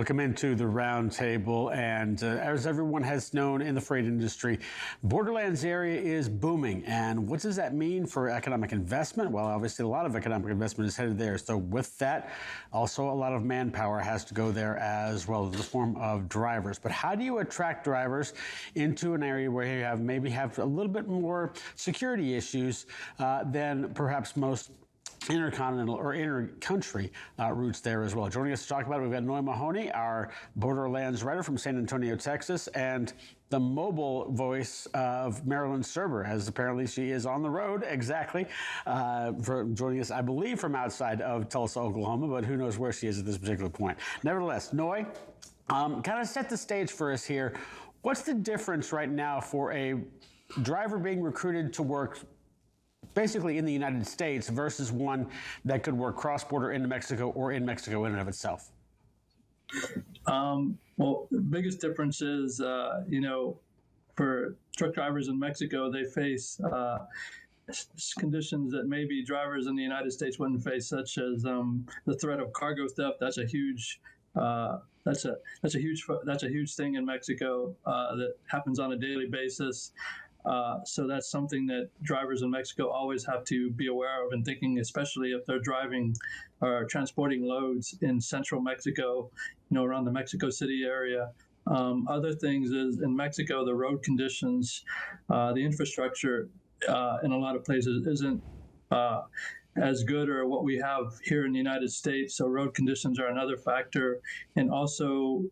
Welcome into the roundtable. And as everyone has known in the freight industry, Borderlands area is booming. And what does that mean for economic investment? Well, obviously, a lot of economic investment is headed there. So with that, also a lot of manpower has to go there as well, in the form of drivers. But how do you attract drivers into an area where you maybe have a little bit more security issues than perhaps most intercontinental or inter-country routes there as well? Joining us to talk about it, we've got Noy Mahoney, our Borderlands writer from San Antonio, Texas, and the mobile voice of Marilyn Serber, as apparently she is on the road, exactly, for joining us, I believe, from outside of Tulsa, Oklahoma, but who knows where she is at this particular point. Nevertheless, Noy, kind of set the stage for us here. What's the difference right now for a driver being recruited to work basically in the United States versus one that could work cross-border into Mexico or in Mexico in and of itself? Well, the biggest difference is, for truck drivers in Mexico, they face conditions that maybe drivers in the United States wouldn't face, such as the threat of cargo theft. That's a huge thing in Mexico that happens on a daily basis. So that's something that drivers in Mexico always have to be aware of and thinking, especially if they're driving or transporting loads in central Mexico, around the Mexico City area. Other things is in Mexico, the road conditions, the infrastructure in a lot of places isn't as good or what we have here in the United States. So road conditions are another factor. And also,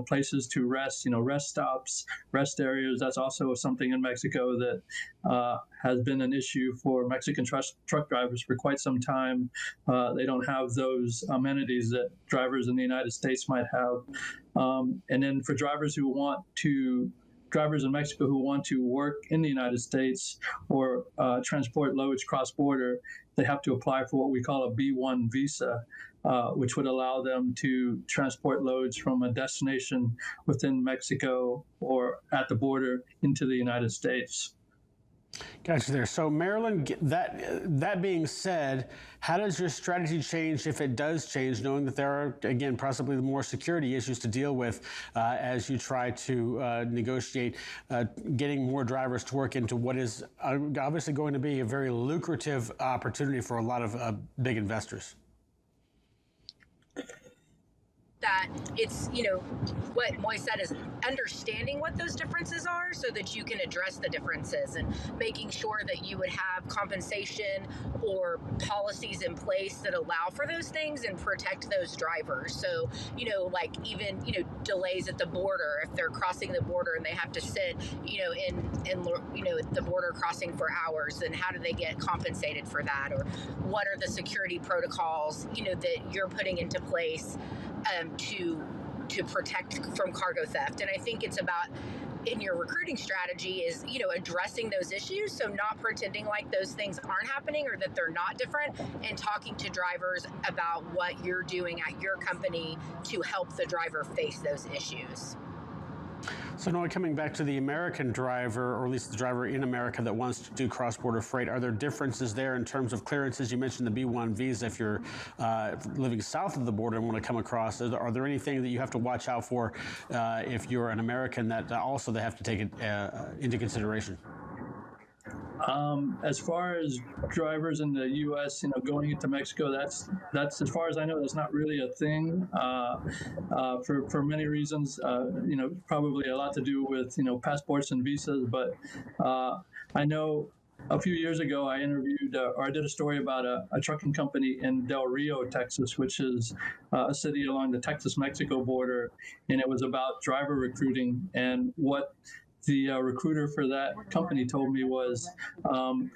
places to rest, rest stops, rest areas. That's also something in Mexico that has been an issue for Mexican truck drivers for quite some time. They don't have those amenities that drivers in the United States might have. And then for drivers in Mexico who want to work in the United States or transport loads cross-border, they have to apply for what we call a B1 visa, which would allow them to transport loads from a destination within Mexico or at the border into the United States. Gotcha there. So Marilyn, that being said, how does your strategy change if it does change, knowing that there are, again, possibly more security issues to deal with as you try to negotiate getting more drivers to work into what is obviously going to be a very lucrative opportunity for a lot of big investors? That it's, what Moy said is understanding what those differences are so that you can address the differences and making sure that you would have compensation or policies in place that allow for those things and protect those drivers. So, like even, delays at the border, if they're crossing the border and they have to sit, in the border crossing for hours, then how do they get compensated for that? Or what are the security protocols, that you're putting into place to protect from cargo theft? And I think it's about, in your recruiting strategy, is addressing those issues, so not pretending like those things aren't happening or that they're not different, and talking to drivers about what you're doing at your company to help the driver face those issues. So now coming back to the American driver, or at least the driver in America that wants to do cross-border freight, are there differences there in terms of clearances? You mentioned the B1 visa if you're living south of the border and want to come across. Are there anything that you have to watch out for if you're an American that also they have to take it into consideration? As far as drivers in the U.S., going into Mexico, that's as far as I know, that's not really a thing for many reasons. Probably a lot to do with passports and visas. But I know a few years ago I interviewed or I did a story about a trucking company in Del Rio, Texas, which is a city along the Texas-Mexico border, and it was about driver recruiting. And what the recruiter for that company told me was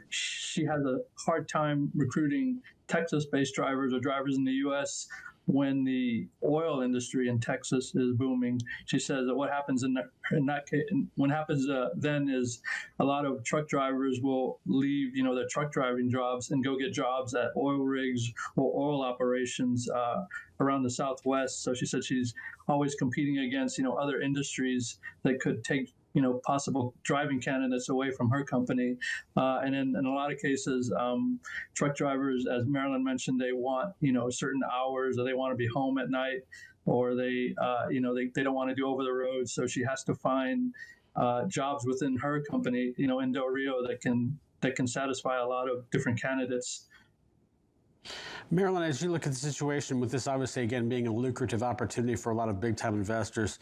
she has a hard time recruiting Texas-based drivers or drivers in the U.S. when the oil industry in Texas is booming. She says that what happens in that case, what happens then is a lot of truck drivers will leave, their truck driving jobs and go get jobs at oil rigs or oil operations around the Southwest. So she said she's always competing against, other industries that could take possible driving candidates away from her company. And in a lot of cases, truck drivers, as Marilyn mentioned, they want, certain hours or they want to be home at night. or they don't want to do over the road, so she has to find jobs within her company, in Del Rio that can satisfy a lot of different candidates. Marilyn, as you look at the situation with this, obviously, again, being a lucrative opportunity for a lot of big time investors,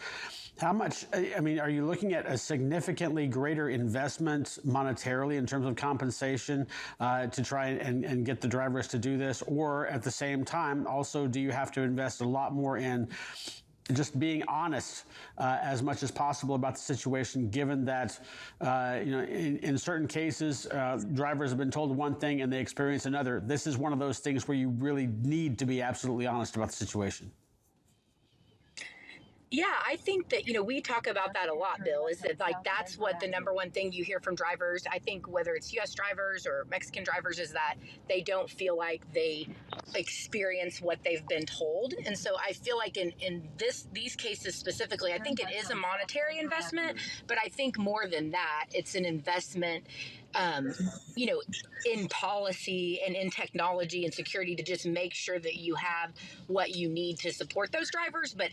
how much, I mean, are you looking at a significantly greater investment monetarily in terms of compensation to try and get the drivers to do this? Or at the same time, also, do you have to invest a lot more in just being honest as much as possible about the situation, given that, in certain cases, drivers have been told one thing and they experience another. This is one of those things where you really need to be absolutely honest about the situation. Yeah, I think that, we talk about that a lot, Bill, is that like that's what the number one thing you hear from drivers. I think whether it's US drivers or Mexican drivers is that they don't feel like they experience what they've been told. And so I feel like in these cases specifically, I think it is a monetary investment, but I think more than that, it's an investment in policy and in technology and security to just make sure that you have what you need to support those drivers. But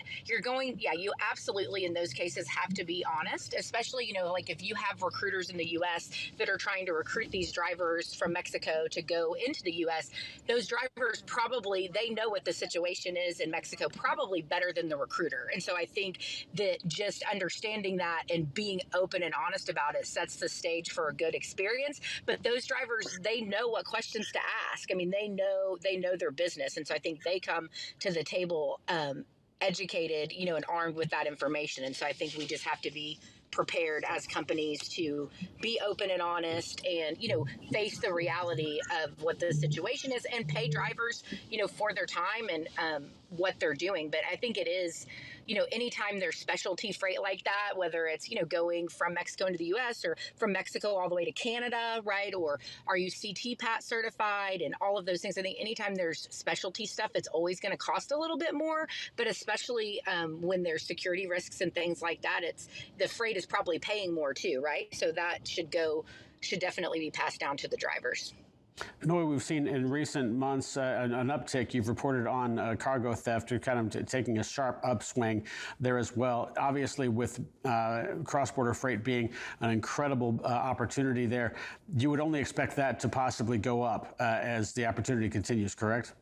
you absolutely in those cases have to be honest, especially, like if you have recruiters in the US that are trying to recruit these drivers from Mexico to go into the US, those drivers probably, they know what the situation is in Mexico probably better than the recruiter. And so I think that just understanding that and being open and honest about it sets the stage for a good experience. But those drivers, they know what questions to ask. I mean, they know their business. And so I think they come to the table educated, and armed with that information. And so I think we just have to be prepared as companies to be open and honest and, face the reality of what the situation is and pay drivers, for their time and what they're doing. But I think it is, anytime there's specialty freight like that, whether it's, going from Mexico into the US or from Mexico all the way to Canada, right? Or are you CT-PAT certified and all of those things? I think anytime there's specialty stuff, it's always going to cost a little bit more, but especially when there's security risks and things like that, the freight is probably paying more too, right? So that should definitely be passed down to the drivers. Noe, we've seen in recent months an uptick. You've reported on cargo theft, or kind of taking a sharp upswing there as well. Obviously, with cross-border freight being an incredible opportunity there, you would only expect that to possibly go up as the opportunity continues, correct?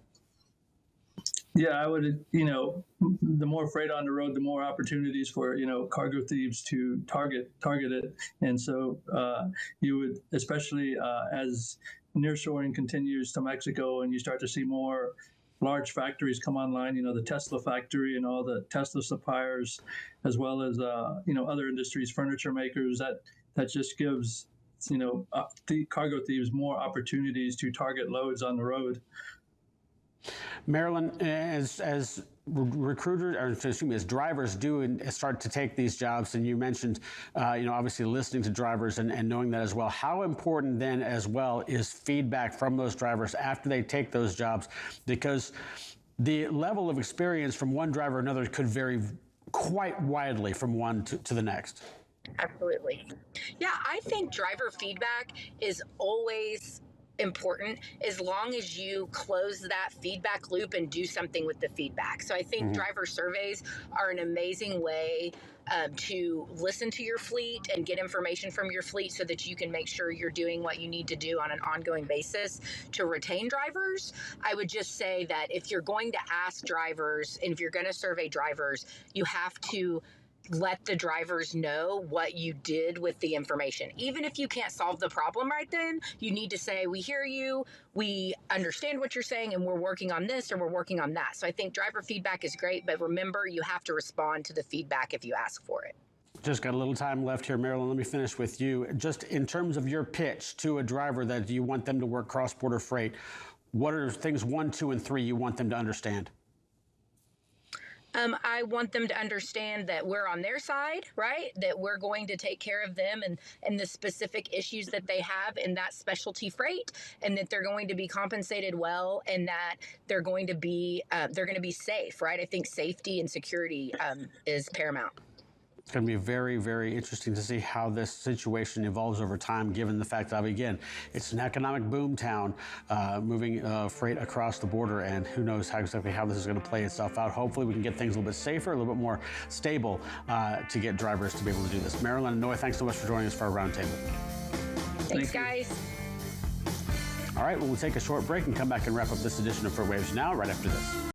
Yeah, I would, the more freight on the road, the more opportunities for, cargo thieves to target it. And so you would, especially as nearshoring continues to Mexico and you start to see more large factories come online, the Tesla factory and all the Tesla suppliers, as well as, other industries, furniture makers, that just gives, the cargo thieves more opportunities to target loads on the road. Marilyn, as recruiters, or excuse me, as drivers do and start to take these jobs, and you mentioned, obviously listening to drivers and knowing that as well, how important then as well is feedback from those drivers after they take those jobs? Because the level of experience from one driver to another could vary quite widely from one to the next. Absolutely. Yeah, I think driver feedback is always important as long as you close that feedback loop and do something with the feedback. So I think driver surveys are an amazing way to listen to your fleet and get information from your fleet so that you can make sure you're doing what you need to do on an ongoing basis to retain drivers. I would just say that if you're going to ask drivers and if you're going to survey drivers, you have to let the drivers know what you did with the information. Even if you can't solve the problem right then, you need to say, we hear you, we understand what you're saying, and we're working on this or we're working on that. So I think driver feedback is great, but remember, you have to respond to the feedback if you ask for it. Just got a little time left here, Marilyn. Let me finish with you. Just in terms of your pitch to a driver that you want them to work cross-border freight, what are things 1, 2, and 3 you want them to understand? I want them to understand that we're on their side, right? That we're going to take care of them and the specific issues that they have in that specialty freight, and that they're going to be compensated well, and that they're going to be safe, right? I think safety and security is paramount. It's going to be very, very interesting to see how this situation evolves over time, given the fact that, again, it's an economic boom town, moving freight across the border, and who knows exactly how this is going to play itself out. Hopefully we can get things a little bit safer, a little bit more stable to get drivers to be able to do this. Marilyn and Noah, thanks so much for joining us for our roundtable. Thanks, guys. All right, well, we'll take a short break and come back and wrap up this edition of FreightWaves Now right after this.